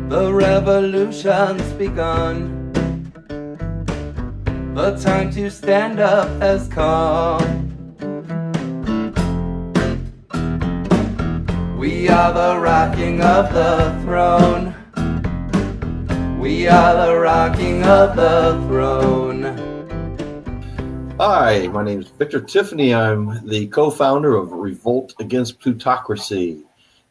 The revolution's begun. The time to stand up has come. We are the rocking of the throne. We are the rocking of the throne. Hi, my name is Victor Tiffany. I'm the co-founder of Revolt Against Plutocracy,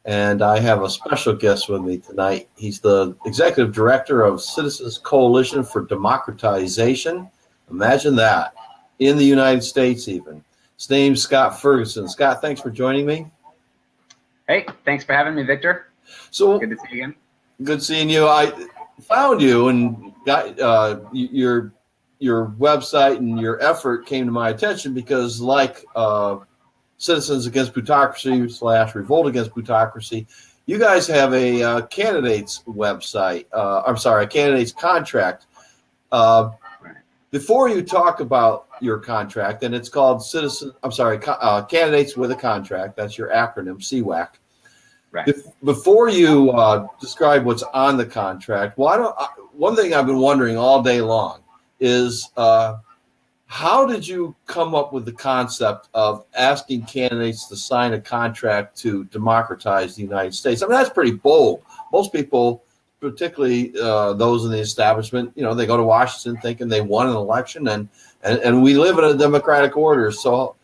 and I have a special guest with me tonight. He's the executive director of Citizens Coalition for Democratization. Imagine that, in the United States even. His name's Scott Ferguson. Scott, thanks for joining me. Hey, thanks for having me, Victor. So good to see you again. Good seeing you. I found you and got your website, and your effort came to my attention because, like Citizens Against Plutocracy / Revolt Against Plutocracy, you guys have a candidates website. A candidates contract. Before you talk about your contract, and it's called Candidates with a Contract. That's your acronym, CWAC. Right. Before you describe what's on the contract, one thing I've been wondering all day long is how did you come up with the concept of asking candidates to sign a contract to democratize the United States? I mean, that's pretty bold. Most people, particularly those in the establishment, they go to Washington thinking they won an election, and we live in a democratic order. So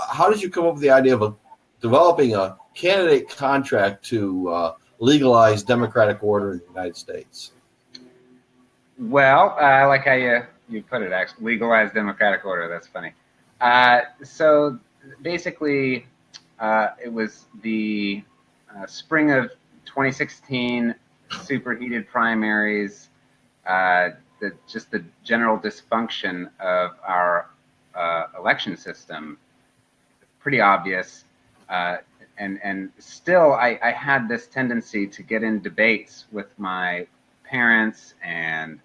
how did you come up with the idea of developing a candidate contract to legalize democratic order in the United States? Well, I like how you put it, actually. Legalized democratic order. That's funny. So basically, it was the spring of 2016, superheated primaries, just the general dysfunction of our election system, pretty obvious. And still, I had this tendency to get in debates with my parents and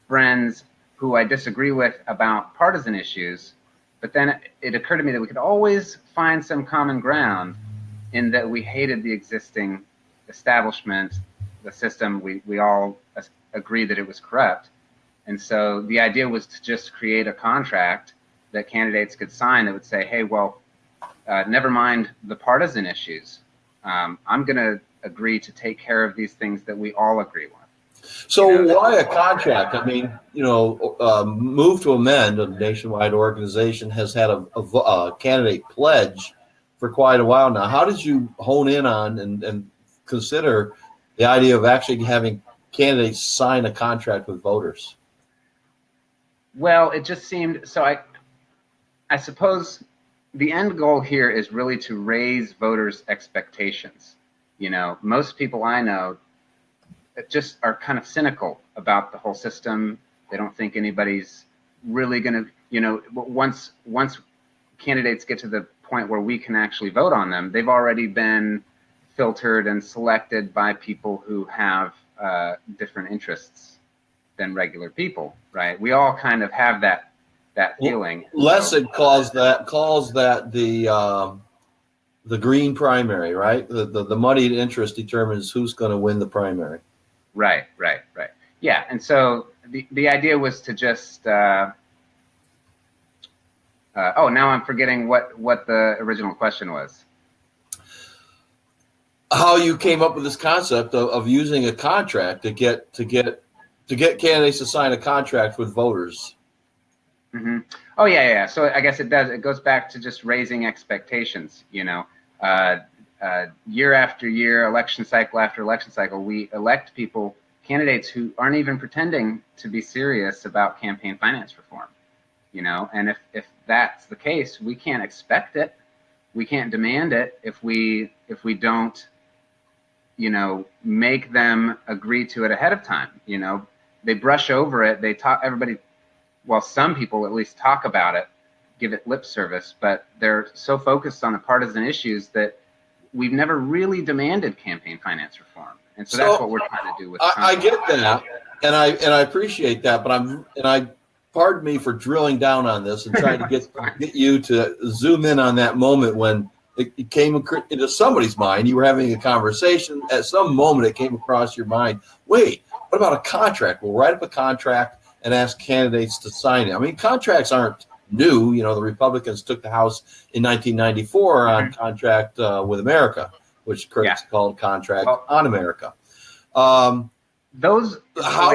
friends who I disagree with about partisan issues, but then it occurred to me that we could always find some common ground in that we hated the existing establishment, the system. We all agreed that it was corrupt. And so the idea was to just create a contract that candidates could sign that would say, hey, well, never mind the partisan issues. I'm going to agree to take care of these things that we all agree with. So why a contract? I mean, Move to Amend, a nationwide organization, has had a candidate pledge for quite a while now. How did you hone in on and consider the idea of actually having candidates sign a contract with voters? Well, it just seemed, so I suppose the end goal here is really to raise voters' expectations. Most people I know just are kind of cynical about the whole system. They don't think anybody's really going to, once candidates get to the point where we can actually vote on them, they've already been filtered and selected by people who have different interests than regular people, right? We all kind of have that feeling. Lessig calls that the green primary, right? The moneyed interest determines who's going to win the primary. Right. Yeah, and so the idea was to just now I'm forgetting what the original question was. How you came up with this concept of using a contract to get candidates to sign a contract with voters. Mm-hmm. Oh yeah. So I guess it goes back to just raising expectations. Year after year, election cycle after election cycle, we elect candidates who aren't even pretending to be serious about campaign finance reform. And if that's the case, we can't expect it. We can't demand it if we don't, make them agree to it ahead of time. They brush over it. They talk, everybody, well, some people at least talk about it, give it lip service, but they're so focused on the partisan issues that we've never really demanded campaign finance reform. And so that's what we're trying to do with I get that, and I appreciate that, but pardon me for drilling down on this and trying to get you to zoom in on that moment when it came into somebody's mind. You were having a conversation. At some moment, it came across your mind. Wait, what about a contract? We'll write up a contract and ask candidates to sign it. I mean, contracts aren't new. You know, the Republicans took the House in 1994 on contract with America, which critics called contract on America. How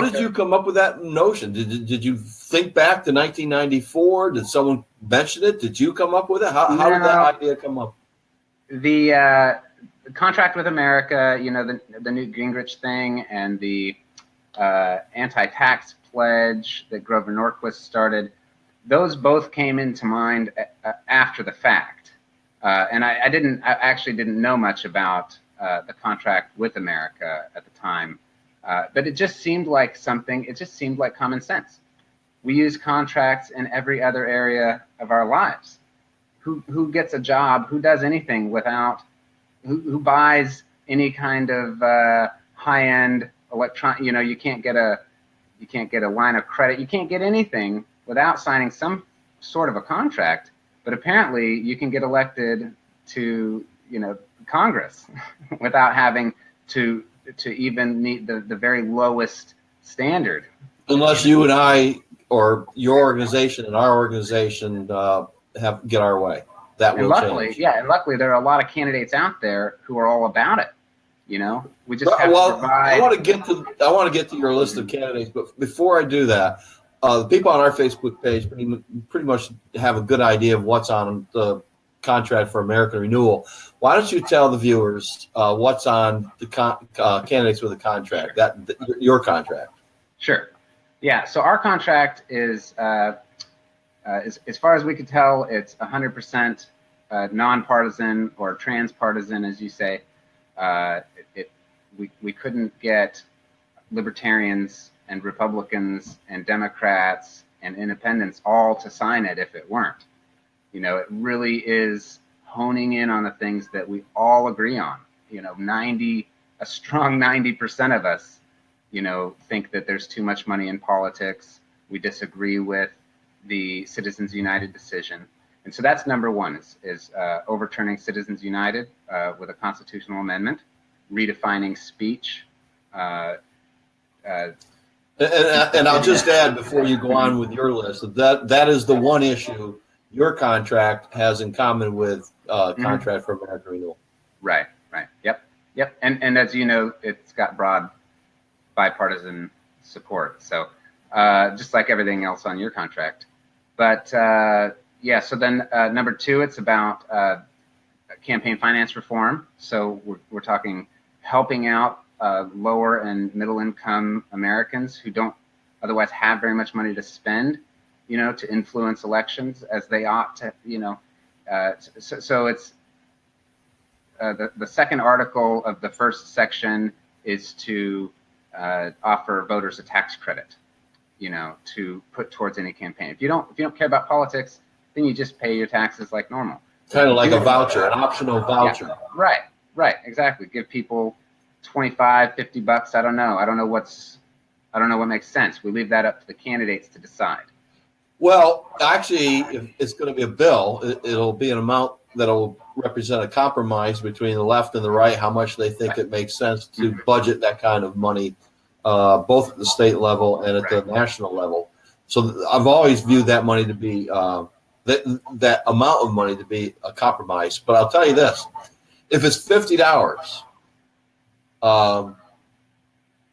did you come up with that notion? Did you think back to 1994? Did someone mention it? Did you come up with it? How did that idea come up? The contract with America, you know, the Newt Gingrich thing, and the anti-tax pledge that Grover Norquist started, those both came into mind after the fact. And I actually didn't know much about the contract with America at the time. But it just seemed like common sense. We use contracts in every other area of our lives. Who gets a job? Who does anything without? Who buys any kind of high-end electron? You know, you can't get a line of credit. You can't get anything without signing some sort of a contract. But apparently, you can get elected to, you know, Congress without having to even meet the very lowest standard. Unless you and I, or your organization and our organization, get our way. That will change. Yeah, and luckily there are a lot of candidates out there who are all about it. You know, we just have to provide. I want to get to your list of candidates, but before I do that, the people on our Facebook page pretty much have a good idea of what's on the contract for American Renewal. Why don't you tell the viewers what's on the candidates with a contract, your contract? Sure. Yeah. So our contract is, as far as we could tell, it's 100% nonpartisan or transpartisan, as you say. We couldn't get libertarians and Republicans and Democrats and independents all to sign it if it weren't. You know, it really is honing in on the things that we all agree on. You know, a strong 90% of us, you know, think that there's too much money in politics. We disagree with the Citizens United decision. And so that's number one, is overturning Citizens United with a constitutional amendment, redefining speech. And I'll just add before you go on with your list that is the one issue your contract has in common with contract for American Renewal. Right. Yep. And as you know, it's got broad bipartisan support. So just like everything else on your contract. But yeah, so then number two, it's about campaign finance reform. So we're talking helping out lower and middle income Americans who don't otherwise have very much money to spend, you know, to influence elections as they ought to, you know. So it's the second article of the first section is to offer voters a tax credit, you know, to put towards any campaign. If you don't care about politics, then you just pay your taxes like normal. Kind of like a voucher, an optional voucher. Yeah, right, exactly. Give people $25, $50. I don't know what makes sense. We leave that up to the candidates to decide. Well, actually, if it's going to be a bill, it'll be an amount that'll represent a compromise between the left and the right, how much they think it makes sense to budget that kind of money, both at the state level and at the national level. So I've always viewed that money to be, that amount of money to be a compromise. But I'll tell you this, if it's $50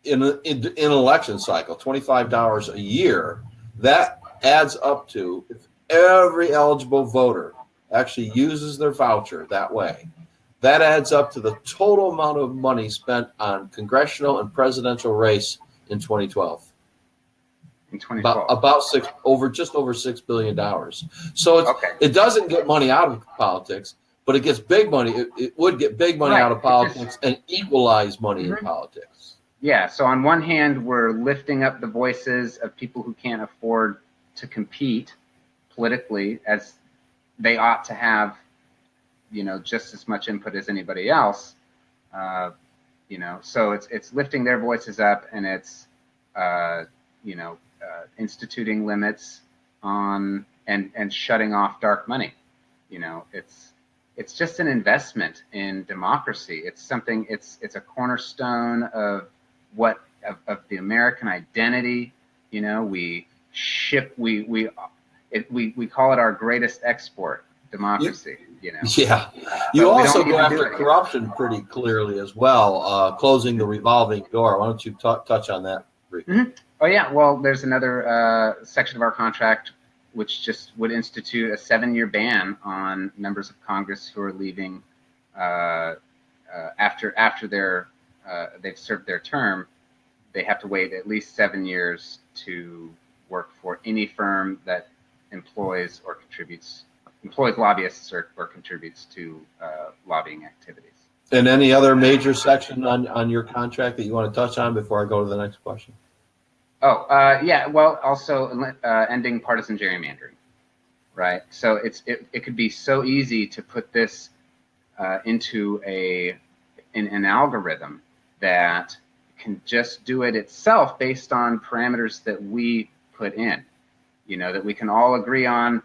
in an election cycle, $25 a year, that adds up to, if every eligible voter actually uses their voucher that way, that adds up to the total amount of money spent on congressional and presidential race in 2012. In 2012, just over $6 billion. So it doesn't get money out of politics, but it gets big money. It would get big money out of politics and equalize money in politics. Yeah. So on one hand, we're lifting up the voices of people who can't afford to compete politically as they ought to have, you know, just as much input as anybody else. You know, so it's lifting their voices up, and it's you know, instituting limits on and shutting off dark money. You know, it's it's just an investment in democracy. It's something. It's a cornerstone of of the American identity. You know, we call it our greatest export, democracy. You know. Yeah. You But we also don't go even do after it. corruption pretty clearly as well, closing the revolving door. Why don't you touch on that briefly? Mm-hmm. Oh yeah. Well, there's another section of our contract which just would institute a 7-year ban on members of Congress who are leaving after they've served their term. They have to wait at least 7 years to work for any firm that employs lobbyists or contributes to lobbying activities. And any other major section on your contract that you want to touch on before I go to the next question? Oh, yeah. Well, also ending partisan gerrymandering, right? So it could be so easy to put this into an algorithm that can just do it itself based on parameters that we put in. You know, that we can all agree on,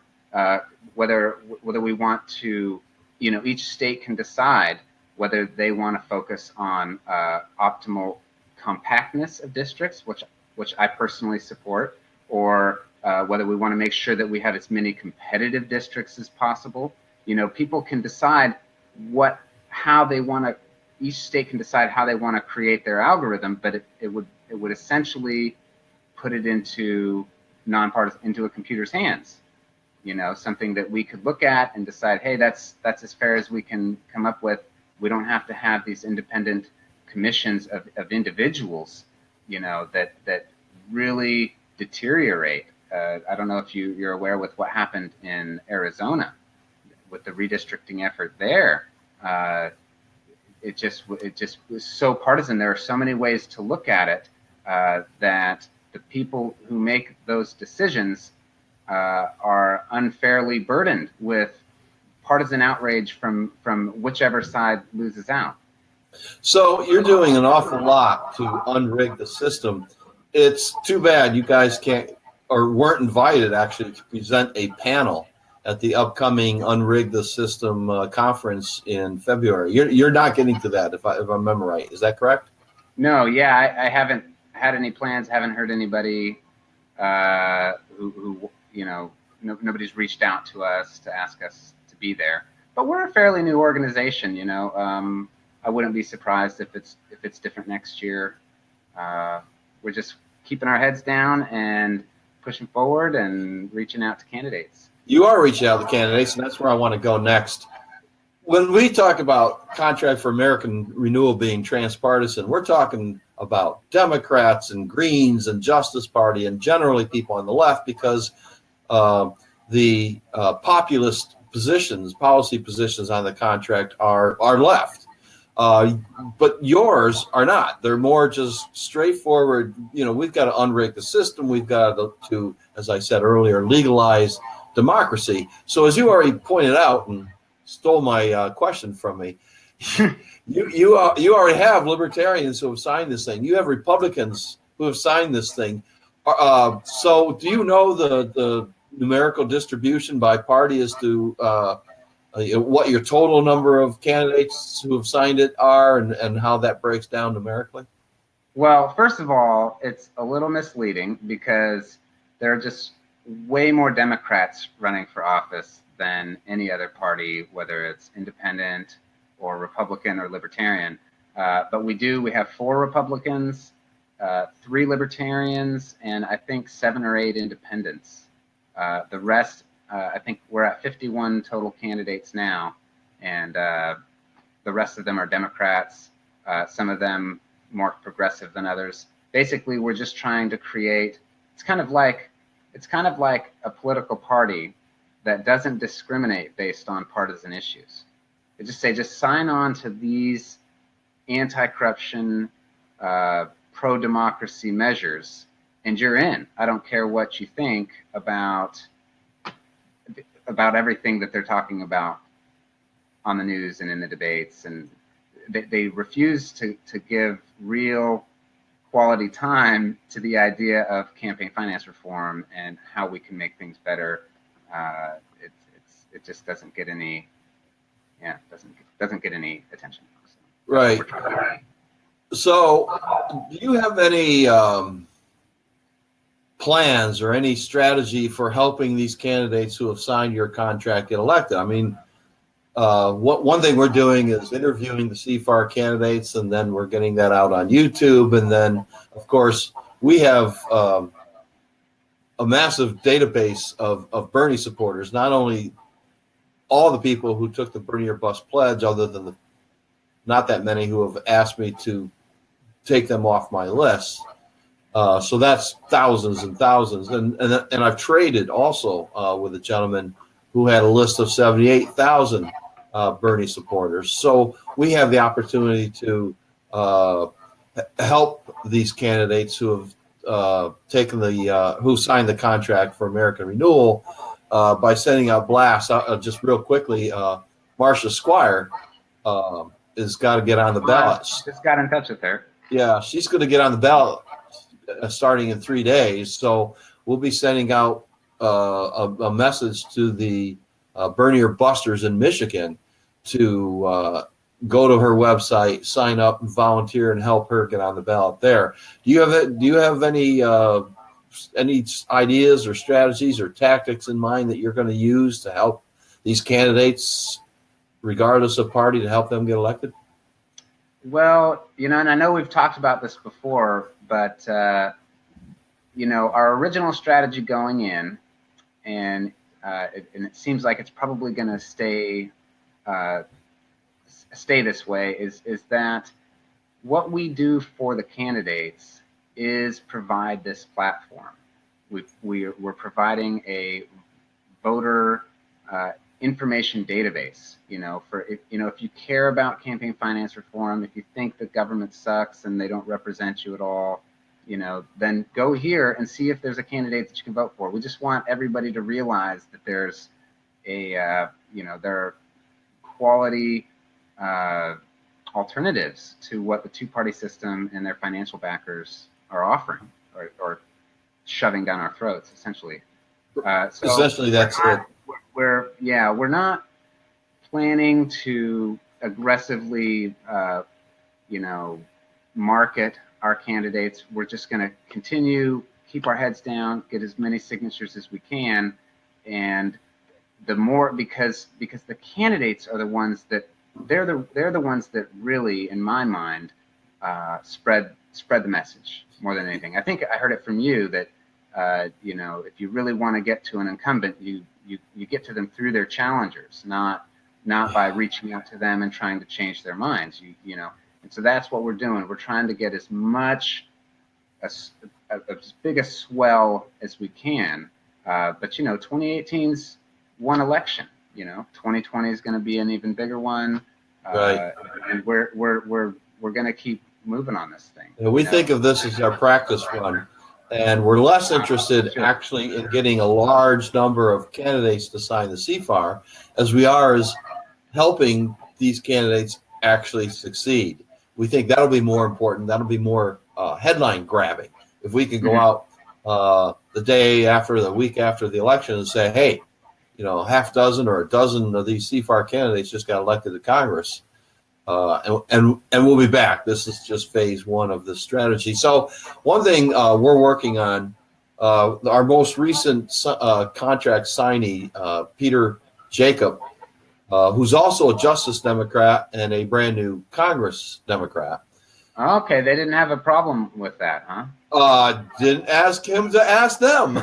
whether we want to. You know, each state can decide whether they want to focus on optimal compactness of districts, which I personally support, or whether we want to make sure that we have as many competitive districts as possible. You know, people can decide how they want to. Each state can decide how they want to create their algorithm, but it would essentially put it into a computer's hands. You know, something that we could look at and decide, hey, that's as fair as we can come up with. We don't have to have these independent commissions of individuals, you know, that really deteriorate. I don't know if you're aware with what happened in Arizona with the redistricting effort there. It just was so partisan. There are so many ways to look at it that the people who make those decisions are unfairly burdened with partisan outrage from whichever side loses out. So you're doing an awful lot to unrig the system. It's too bad you guys can't or weren't invited actually to present a panel at the upcoming Unrig the System conference in February. You're not getting to that, if I remember right. Is that correct? No, yeah, I haven't had any plans. Haven't heard anybody who you know. Nobody's reached out to us to ask us to be there. But we're a fairly new organization, you know. I wouldn't be surprised if it's different next year. We're just keeping our heads down and pushing forward and reaching out to candidates. You are reaching out to candidates, and that's where I want to go next. When we talk about Contract for American Renewal being transpartisan, we're talking about Democrats and Greens and Justice Party and generally people on the left, because the populist positions, policy positions on the contract are left. But yours are not. They're more just straightforward. You know, we've got to unrig the system. We've got to, as I said earlier, legalize democracy. So as you already pointed out and stole my question from me, you already have libertarians who have signed this thing. You have Republicans who have signed this thing. So do you know the numerical distribution by party as to what your total number of candidates who have signed it are and how that breaks down numerically? Well, first of all, it's a little misleading because there are just way more Democrats running for office than any other party, whether it's independent or Republican or Libertarian. But we have 4 Republicans, 3 Libertarians, and I think 7 or 8 independents. The rest, I think we're at 51 total candidates now, and the rest of them are Democrats, some of them more progressive than others. Basically, we're just trying to create, it's kind of like a political party that doesn't discriminate based on partisan issues. They just say, just sign on to these anti-corruption, pro-democracy measures, and you're in. I don't care what you think about everything that they're talking about on the news and in the debates. And they refuse to give real quality time to the idea of campaign finance reform and how we can make things better. It just doesn't get any yeah, doesn't get any attention. So Right. So, do you have any plans or any strategy for helping these candidates who have signed your contract get elected? I mean, one thing we're doing is interviewing the CFAR candidates, and then we're getting that out on YouTube. And then, of course, we have a massive database of Bernie supporters, not only all the people who took the Bernie or Bust pledge, other than not that many who have asked me to take them off my list. So that's thousands and thousands. And I've traded also with a gentleman who had a list of 78,000 Bernie supporters. So we have the opportunity to help these candidates who have who signed the contract for American Renewal by sending out blasts. Just real quickly, Marcia Squire has got to get on the ballot. Just got in touch with her. Yeah, she's going to get on the ballot starting in 3 days. So we'll be sending out a message to the Bernie or Busters in Michigan to go to her website, sign up, and volunteer, and help her get on the ballot there. Do you have any ideas or strategies or tactics in mind that you're going to use to help these candidates, regardless of party, to help them get elected? Well, and I know we've talked about this before, but our original strategy going in, and it seems like it's probably going to stay this way, is that what we do for the candidates is provide this platform. We're providing a voter information database. If you care about campaign finance reform, if you think the government sucks and they don't represent you at all, then go here and see if there's a candidate that you can vote for. We just want everybody to realize that there's there are quality alternatives to what the two-party system and their financial backers are offering or shoving down our throats, essentially. Essentially, that's it. We're not planning to aggressively, market our candidates. We're just going to continue, keep our heads down, get as many signatures as we can, and the more because the candidates are the ones that they're the ones that really, in my mind, spread the message more than anything. I think I heard it from you that if you really want to get to an incumbent, you get to them through their challengers, not by reaching out to them and trying to change their minds. And so that's what we're doing. We're trying to get as big a swell as we can. But 2018's one election. 2020 is going to be an even bigger one. Right. And we're going to keep moving on this thing. And we think of this as our practice run, and we're less interested actually in getting a large number of candidates to sign the CFAR as we are as helping these candidates actually succeed. We think that'll be more important. That'll be more headline grabbing. If we can go out the day after, the week after the election and say, hey, half dozen or a dozen of these CFAR candidates just got elected to Congress. And we'll be back. This is just phase one of the strategy. So one thing we're working on, our most recent contract signee, Peter Jacob, who's also a Justice Democrat and a brand new Congress Democrat. Okay, they didn't have a problem with that, huh? Didn't ask him to ask them.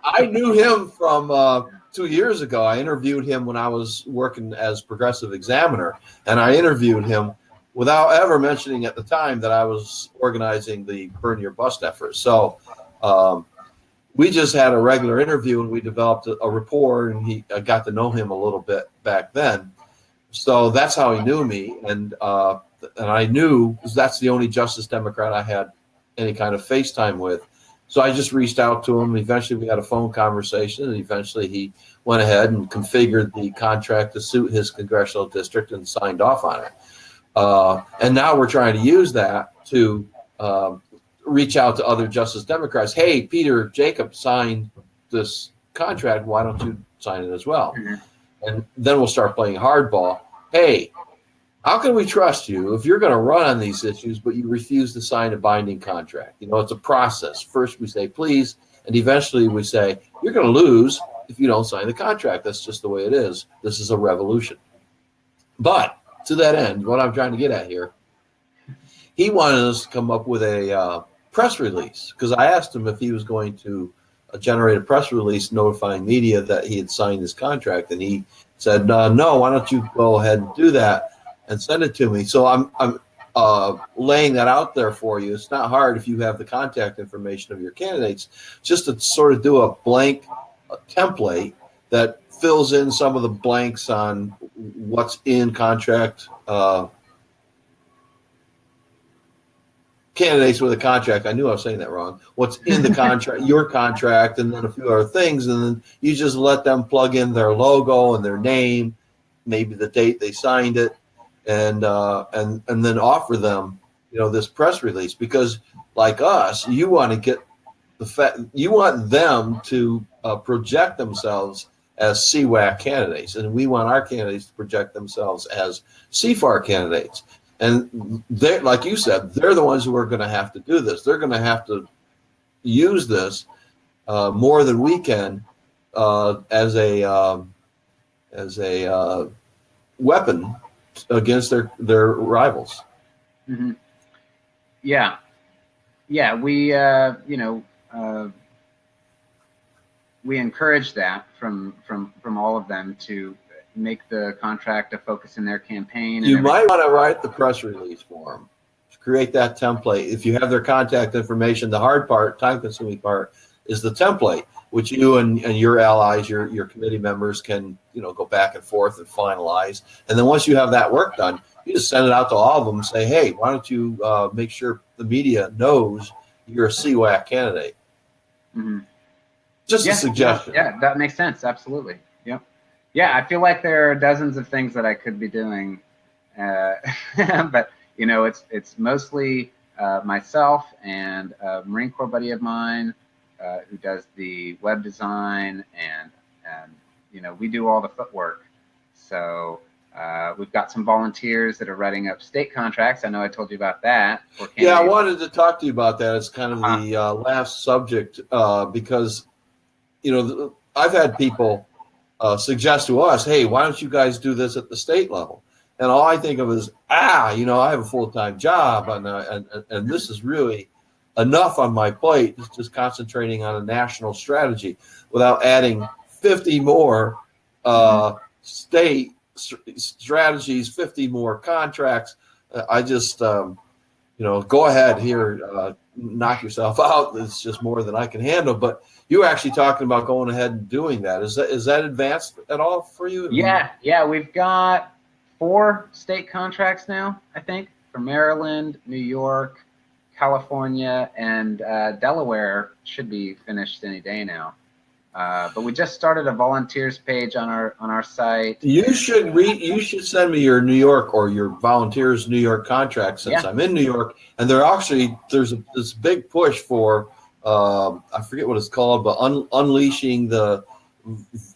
I knew him from 2 years ago. I interviewed him when I was working as Progressive Examiner, and I interviewed him without ever mentioning at the time that I was organizing the Bernie or Bust effort. So we just had a regular interview, and we developed a rapport, and I got to know him a little bit back then. So that's how he knew me, and I knew that's the only Justice Democrat I had any kind of FaceTime with. So I just reached out to him. Eventually, we had a phone conversation, and eventually he went ahead and configured the contract to suit his congressional district and signed off on it. And now we're trying to use that to reach out to other Justice Democrats. Hey, Peter Jacob signed this contract. Why don't you sign it as well? Mm-hmm. and then we'll start playing hardball. Hey, how can we trust you if you're going to run on these issues, but you refuse to sign a binding contract? You know, it's a process. First we say, please, and eventually we say, you're going to lose if you don't sign the contract. That's just the way it is. This is a revolution. But to that end, what I'm trying to get at here, he wanted us to come up with a press release, because I asked him if he was going to generate a press release notifying media that he had signed his contract, and he said, no, why don't you go ahead and do that and send it to me. So I'm laying that out there for you. It's not hard if you have the contact information of your candidates, just to sort of do a blank template that fills in some of the blanks on what's in contract. Candidates with a contract. I knew I was saying that wrong. What's in the contract, your contract, and then a few other things, and then you just let them plug in their logo and their name, maybe the date they signed it, and then offer them, you know, this press release. Because like us, you want to get the fact, you want them to project themselves as CWAC candidates, and we want our candidates to project themselves as CFAR candidates. And they, like you said, they're the ones who are going to have to do this. They're going to have to use this more than we can as a weapon against their rivals. Mm-hmm. Yeah, yeah. We we encourage that from all of them to make the contract a focus in their campaign. You might want to write the press release for them, create that template. If you have their contact information, the hard part, time-consuming part, is the template, which you and your allies, your committee members can, you know, go back and forth and finalize. And then once you have that work done, you just send it out to all of them and say, hey, why don't you make sure the media knows you're a CWAC candidate? Mm-hmm. Just a suggestion. Yeah, that makes sense. Absolutely. Yep. Yeah, I feel like there are dozens of things that I could be doing, but you know, it's mostly myself and a Marine Corps buddy of mine who does the web design, and you know, we do all the footwork. So we've got some volunteers that are writing up state contracts. I know I told you about that. Yeah, I wanted to talk to you about that. It's kind of the last subject because, you know, I've had people suggest to us, hey, why don't you guys do this at the state level? And all I think of is, you know, I have a full-time job, and this is really enough on my plate, just concentrating on a national strategy without adding 50 more state strategies, 50 more contracts. I just, you know, go ahead here, knock yourself out. It's just more than I can handle. But you were actually talking about going ahead and doing that. Is that advanced at all for you? Yeah, we've got 4 state contracts now, I think, for Maryland, New York, California, and Delaware should be finished any day now. But we just started a volunteers page on our site. You should send me your New York or your volunteers New York contract, since I'm in New York, and there's this big push for I forget what it's called, but unleashing the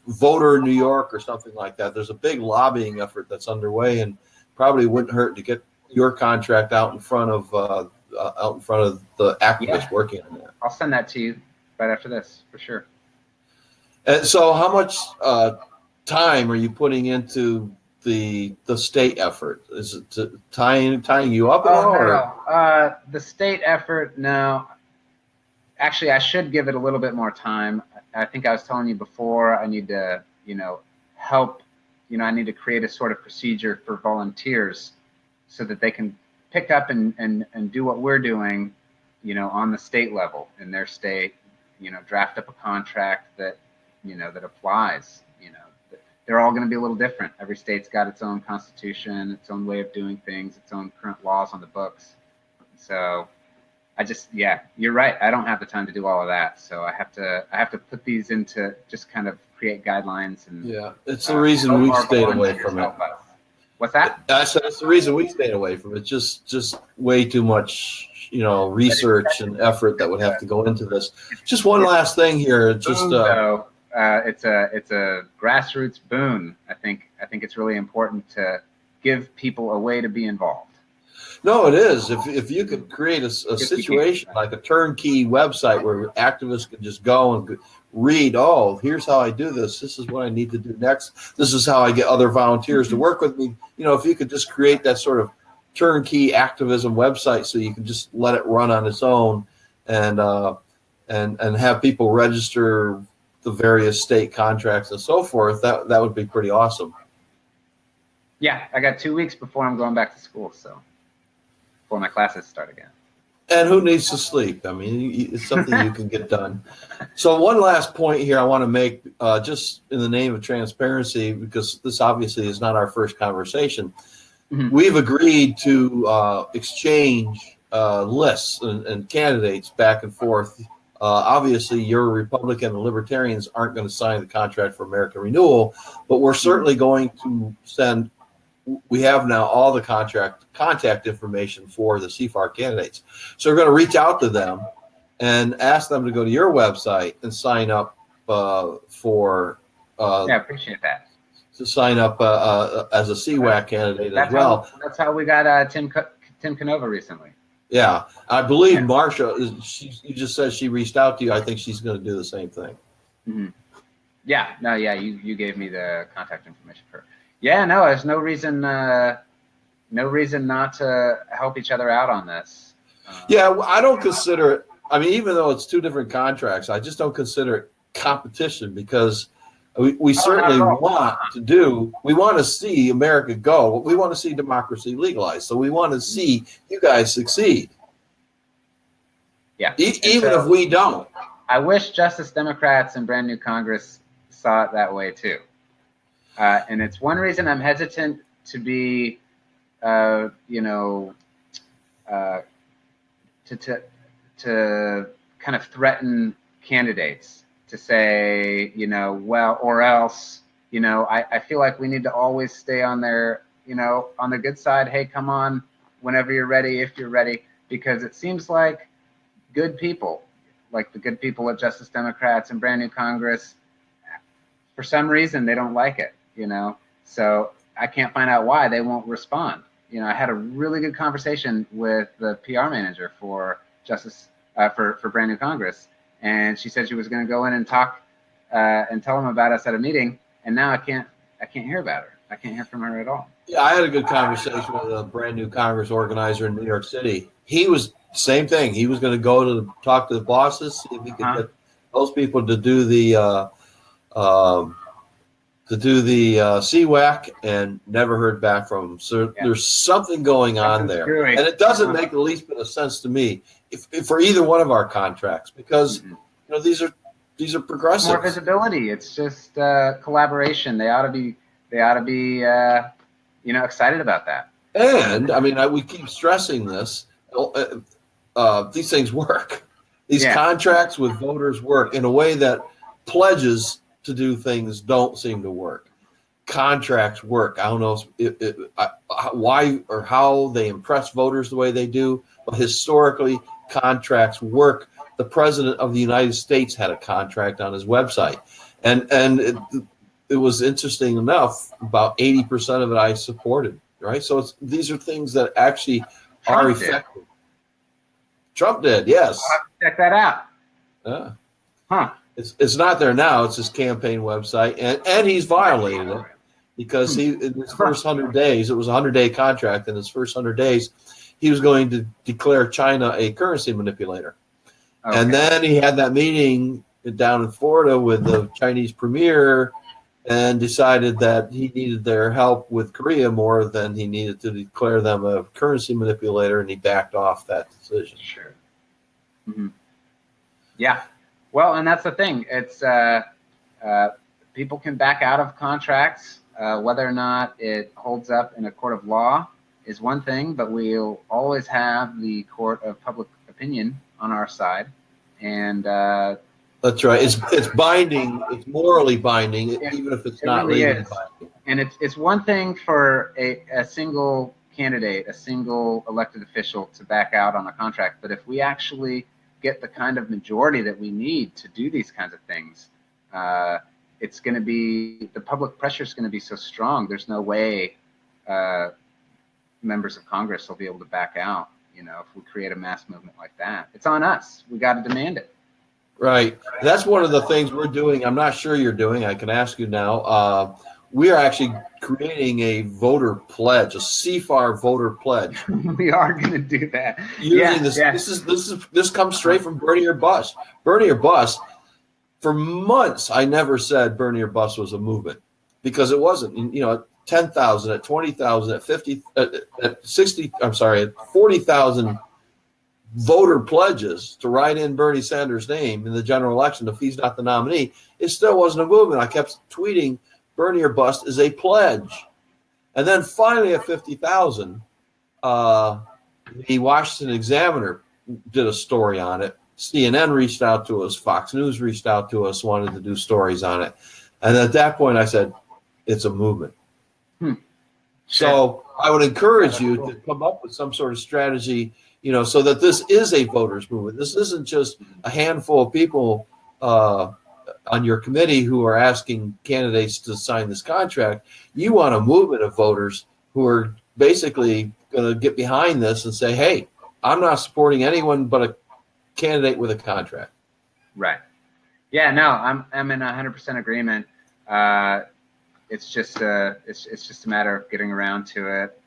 voter New York or something like that. There's a big lobbying effort that's underway, and probably wouldn't hurt to get your contract out in front of the activists working on that. I'll send that to you right after this for sure. And so, how much time are you putting into the state effort? Is it tying you up at all? No. The state effort, no. Actually, I should give it a little bit more time. I think I was telling you before, I need to, you know, help. You know, I need to create a sort of procedure for volunteers so that they can pick up and do what we're doing, you know, on the state level in their state. You know, draft up a contract that, you know, that applies. You know, they're all going to be a little different. Every state's got its own constitution, its own way of doing things, its own current laws on the books. So you're right. I don't have the time to do all of that. So I have to put these into just kind of create guidelines. And it's the reason we stayed away from it. What's that? That's the reason we stayed away from it. Just way too much, you know, research and effort that would have to go into this. Just one last thing here. Just it's a grassroots boon. I think it's really important to give people a way to be involved. No, it is. If you could create a situation like a turnkey website where activists can just go and read, oh, here's how I do this. This is what I need to do next. This is how I get other volunteers to work with me. You know, if you could just create that sort of turnkey activism website so you can just let it run on its own and have people register the various state contracts and so forth, that would be pretty awesome. Yeah, I got 2 weeks before I'm going back to school, so before my classes start again. And who needs to sleep? I mean, it's something you can get done. So one last point here I want to make, just in the name of transparency, because this obviously is not our first conversation. Mm-hmm. We've agreed to exchange lists and candidates back and forth. Obviously, your Republican and Libertarians aren't going to sign the contract for American Renewal, but we're certainly going to send. We have now all the contact information for the CFAR candidates. So we're going to reach out to them and ask them to go to your website and sign up for. Yeah, I appreciate that. To sign up as a CWAC candidate as well. That's how we got Tim Canova recently. Yeah, I believe Marsha. You just said she reached out to you. I think she's going to do the same thing. Mm-hmm. Yeah. No. Yeah. You gave me the contact information for her. Yeah, no, there's no reason not to help each other out on this. Yeah, I don't consider it. I mean, even though it's two different contracts, I just don't consider it competition because we certainly want to do. We want to see America go. We want to see democracy legalized. So we want to see you guys succeed. Yeah, even if we don't. I wish Justice Democrats and Brand New Congress saw it that way too. And it's one reason I'm hesitant to be, to kind of threaten candidates to say, well, or else, I feel like we need to always stay on their, on the good side. Hey, come on, whenever you're ready, if you're ready, because it seems like good people, like the good people at Justice Democrats and Brand New Congress, for some reason they don't like it. So I can't find out why they won't respond. I had a really good conversation with the PR manager for Justice for Brand New Congress, and she said she was going to go in and talk and tell them about us at a meeting, and now I can't hear about her. I can't hear from her at all. Yeah, I had a good conversation with a Brand New Congress organizer in New York City. He was same thing. He was going to go to talk to the bosses, see if he could get those people to do the CWAC, and never heard back from him. So there's something going on there. And it doesn't make the least bit of sense to me if for either one of our contracts, because these are progressive. More visibility. It's just collaboration. They ought to be excited about that. And I mean, we keep stressing this. These things work. These contracts with voters work in a way that pledges to do things don't seem to work. Contracts work. I don't know why or how they impress voters the way they do, but historically, contracts work. The President of the United States had a contract on his website, and it was interesting enough. About 80% of it I supported. Right, so these are things that actually are effective. Trump did, yes. I'll have to check that out. Yeah. Huh. It's not there now. It's his campaign website, and he's violated it because in his first 100 days, it was a 100-day contract. In his first 100 days, he was going to declare China a currency manipulator. Okay. And then he had that meeting down in Florida with the Chinese premier and decided that he needed their help with Korea more than he needed to declare them a currency manipulator, and he backed off that decision. Sure. Mm-hmm. Yeah. Well, and that's the thing. It's people can back out of contracts. Whether or not it holds up in a court of law is one thing, but we'll always have the court of public opinion on our side. And that's right. It's binding. It's morally binding, even if it's not really legally binding. And it's one thing for a single candidate, a single elected official to back out on a contract, but if we actually get the kind of majority that we need to do these kinds of things, it's going to be, the public pressure is going to be so strong. There's no way members of Congress will be able to back out. You know, if we create a mass movement like that, it's on us. We got to demand it. Right. That's one of the things we're doing. I'm not sure you're doing. I can ask you now. We are actually creating a voter pledge, a CFAR voter pledge. We are going to do that. Using this comes straight from Bernie or Bust. Bernie or Bust. For months, I never said Bernie or Bust was a movement because it wasn't. You know, at 10,000, at 20,000, at 50, at 60. I'm sorry, at 40,000 voter pledges to write in Bernie Sanders' name in the general election if he's not the nominee, it still wasn't a movement. I kept tweeting Bernie or Bust is a pledge. And then finally at 50,000, the Washington Examiner did a story on it. CNN reached out to us, Fox News reached out to us, wanted to do stories on it. And at that point I said, it's a movement. So I would encourage you to come up with some sort of strategy, you know, so that this is a voters movement. This isn't just a handful of people on your committee who are asking candidates to sign this contract. You want a movement of voters who are basically going to get behind this and say, hey, I'm not supporting anyone but a candidate with a contract. Right. Yeah, no, I'm in 100% agreement. It's just a matter of getting around to it.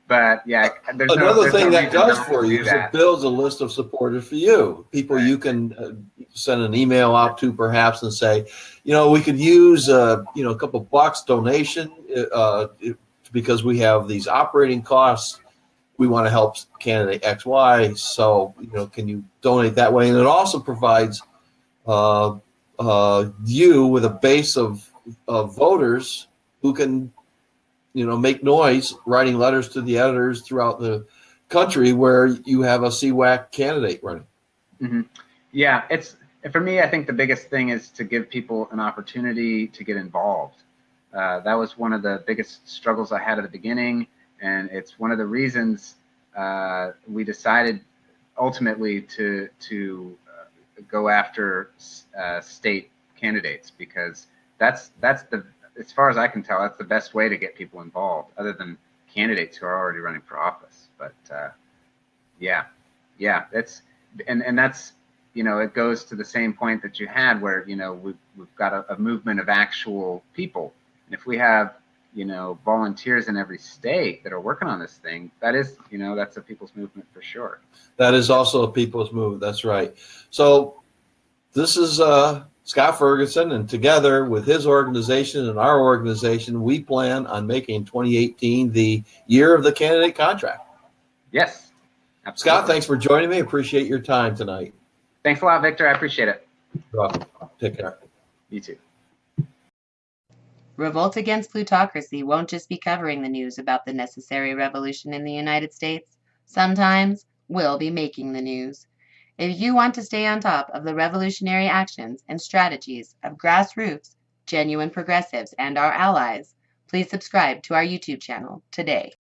But yeah, another thing that does for you is it builds a list of supporters for you. People you can send an email out to perhaps and say, you know, we could use you know, a couple bucks donation because we have these operating costs. We want to help candidate XY. So, you know, can you donate that way? And it also provides you with a base of voters who can, you know, make noise writing letters to the editors throughout the country where you have a CWAC candidate running. Mm-hmm. Yeah, for me, I think the biggest thing is to give people an opportunity to get involved. That was one of the biggest struggles I had at the beginning, and it's one of the reasons we decided ultimately to go after state candidates, because that's the, as far as I can tell, that's the best way to get people involved, other than candidates who are already running for office. But yeah, that's and that's, you know, it goes to the same point that you had, where, you know, we've got a movement of actual people, and if we have, you know, volunteers in every state that are working on this thing, that is, you know, that's a people's movement for sure. That is also a people's movement. That's right. So this is Scott Ferguson, and together with his organization and our organization, we plan on making 2018 the year of the candidate contract. Yes, absolutely. Scott, thanks for joining me. Appreciate your time tonight. Thanks a lot, Victor. I appreciate it. You're welcome. Take care. You too. Revolt Against Plutocracy won't just be covering the news about the necessary revolution in the United States. Sometimes we'll be making the news. If you want to stay on top of the revolutionary actions and strategies of grassroots, genuine progressives, and our allies, please subscribe to our YouTube channel today.